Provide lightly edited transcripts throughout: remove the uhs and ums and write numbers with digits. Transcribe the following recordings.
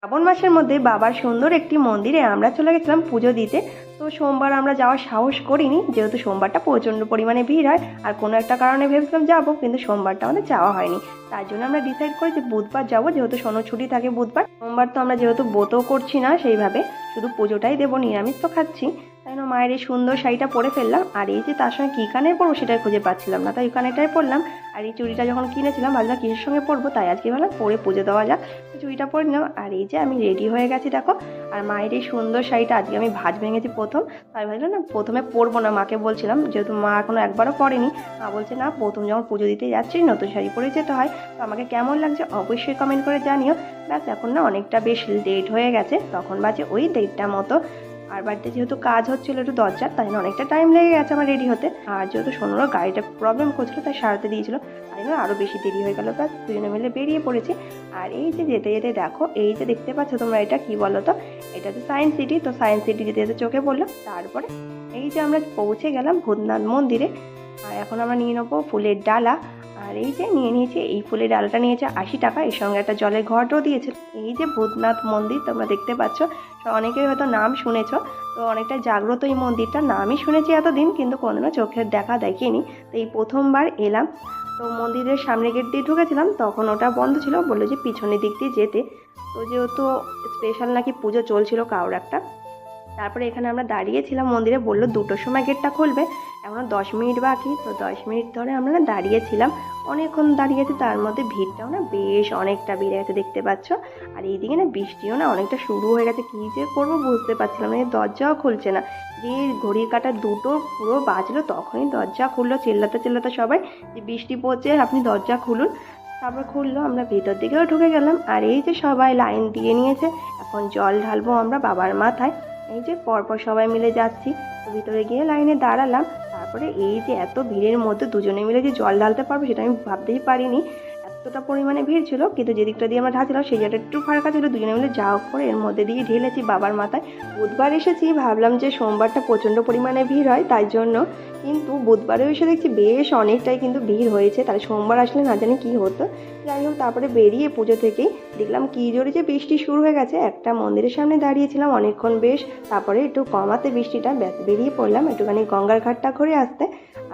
শ্রাবণ মাসের মধ্যে বাবার সুন্দর একটি মন্দিরে আমরা চলে গেছিলাম পুজো দিতে। তো সোমবার আমরা যাওয়ার সাহস করিনি, যেহেতু সোমবারটা প্রচণ্ড পরিমাণে ভিড় হয়। আর কোনো একটা কারণে ভেবেছিলাম যাবো, কিন্তু সোমবারটা আমাদের যাওয়া হয়নি। তার জন্য আমরা ডিসাইড করি যে বুধবার যাবো, যেহেতু শনি ছুটি থাকে বুধবার। সোমবার তো আমরা যেহেতু ব্রতও করছি না সেইভাবে, শুধু পুজোটাই দেবো, নিরামিষ তো খাচ্ছি। তাই জন্য মায়ের এই সুন্দর শাড়িটা পরে ফেললাম। আর এই যে তার সঙ্গে কী কানের পরবো সেটাই খুঁজে পাচ্ছিলাম না, তাই ওই কানেরটাই পরলাম। আর এই চুড়িটা যখন কিনেছিলাম ভাবলাম কিসের সঙ্গে পরবো, তাই আজকে ভাবলাম পরে পুজো দেওয়া যাক। চুড়িটা পরে নিলাম। আর এই যে আমি রেডি হয়ে গেছি দেখো। আর মায়ের এই সুন্দর শাড়িটা আজকে আমি ভাঁজ ভেঙেছি প্রথম। তাই ভাবলাম না প্রথমে পরবো না, মাকে বলছিলাম, যেহেতু মা এখনো একবারও পরেনি। মা বলছে না, প্রথম যখন পুজো দিতে যাচ্ছিস নতুন শাড়ি পরে যেতে হয়। তো আমাকে কেমন লাগছে অবশ্যই কমেন্ট করে জানিও। ব্যাস এখন না অনেকটা বেশ লেট হয়ে গেছে, তখন বাজে ওই 1:30টা মতো। আর বাড়িতে যেহেতু কাজ হচ্ছিল একটু দরজার, তাই জন্য অনেকটা টাইম লেগে গেছে আমার রেডি হতে। আর যেহেতু সোনারও গাড়িটা প্রবলেম করছিল, তাই সারাতে দিয়েছিল, তাই জন্য আরও বেশি দেরি হয়ে গেল। ব্যাস দুজনে মিলে বেরিয়ে পড়েছি। আর এই যে যেতে যেতে দেখো, এই যে দেখতে পাচ্ছ তোমরা, এটা কি বলো তো? এটা তো সায়েন্স সিটি। তো সায়েন্স সিটি যেতে যেতে চোখে পড়লো। তারপরে এই যে আমরা পৌঁছে গেলাম ভূতনাথ মন্দিরে। আর এখন আমরা নিয়ে নেবো ফুলের ডালা। আর এই যে নিয়ে নিয়েছি, এই ফুলের ডালাটা নিয়েছে 80 টাকা, এর সঙ্গে একটা জলের ঘটও দিয়েছিল। এই যে ভূতনাথ মন্দির তোমরা দেখতে পাচ্ছ, অনেকেই হয়তো নাম শুনেছ। তো অনেকটা জাগ্রত এই মন্দিরটা, নামই শুনেছি এতদিন, কিন্তু কোনোদিনও চোখের দেখা দেখিনি। তো এই প্রথমবার এলাম। তো মন্দিরের সামনে গেট দিয়ে ঢুকেছিলাম, তখন ওটা বন্ধ ছিল, বললো যে পিছনের দিক দিয়ে যেতে। তো যেহেতু স্পেশাল নাকি পুজো চলছিল কারোর একটা। তারপরে এখানে আমরা দাঁড়িয়েছিলাম মন্দিরে, বললো 2টোর সময় গেটটা খুলবে, এখনও 10 মিনিট বাকি। তো 10 মিনিট ধরে আমরা না দাঁড়িয়েছিলাম, অনেকক্ষণ দাঁড়িয়েছি। তার মধ্যে ভিড়টাও না বেশ অনেকটা বেড়ে গেছে দেখতে পাচ্ছ। আর এইদিকে না বৃষ্টিও না অনেকটা শুরু হয়ে গেছে, কী যে করবো বুঝতে পারছিলাম না, দরজাও খুলছে না। যে ঘড়ির কাঁটা 2টো পুরো বাজলো তখনই দরজা খুললো, চিল্লাতে চিল্লাতে সবাই যে বৃষ্টি পড়ছে আপনি দরজা খুলুন। তারপর খুললো, আমরা ভিতর দিকেও ঢুকে গেলাম। আর এই যে সবাই লাইন দিয়ে নিয়েছে, এখন জল ঢালবো আমরা বাবার মাথায়। এই যে পরপর সবাই মিলে যাচ্ছি। তো ভিতরে গিয়ে লাইনে দাঁড়ালাম। তারপরে এই যে এত ভিড়ের মধ্যে দুজনে মিলে যে জল ঢালতে পারবো সেটা আমি ভাবতেই পারিনি, এতটা পরিমাণে ভিড় ছিল। কিন্তু যে দিকটা দিয়ে আমরা ঢালছিলাম সেই জায়গাটা একটু ফাঁকা ছিল, দুজনে মিলে যা হোক করে এর মধ্যে দিয়ে ঢেলেছি বাবার মাথায়। বুধবার এসেছি, ভাবলাম যে সোমবারটা প্রচণ্ড পরিমাণে ভিড় হয় তাই জন্য, কিন্তু বুধবারেও এসে দেখছি বেশ অনেকটাই কিন্তু ভিড় হয়েছে। তাহলে সোমবার আসলে না জানি কি হতো। যাই হোক, তারপরে বেরিয়ে পুজো থেকেই দেখলাম কি জোরে যে বৃষ্টি শুরু হয়ে গেছে। একটা মন্দিরের সামনে দাঁড়িয়েছিলাম অনেকক্ষণ বেশ, তারপরে একটু কমাতে বৃষ্টিটা, ব্যাস বেরিয়ে পড়লাম একটুখানি গঙ্গার ঘাটটা ঘুরে আসতে।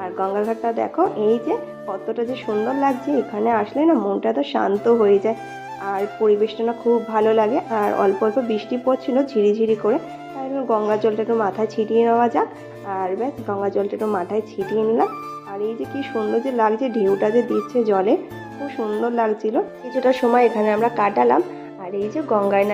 আর গঙ্গার ঘাটটা দেখো এই যে কতটা যে সুন্দর লাগছে, এখানে আসলে না মনটা তো শান্ত হয়ে যায়। আর পরিবেশটা না খুব ভালো লাগে। আর অল্প অল্প বৃষ্টি পড়ছিল ঝিরিঝিরি করে, তাই গঙ্গার জলটা একটু মাথায় ছিটিয়ে নেওয়া যাক। আর ব্যাস গঙ্গার জলটা একটু মাথায় ছিটিয়ে নিলাম। আর এই যে কি সুন্দর যে লাগছে, ঢেউটা যে দিচ্ছে জলে, খুব সুন্দর লাগছিল। কিছুটা সময় এখানে আমরা কাটালাম। আর এই যে গঙ্গায়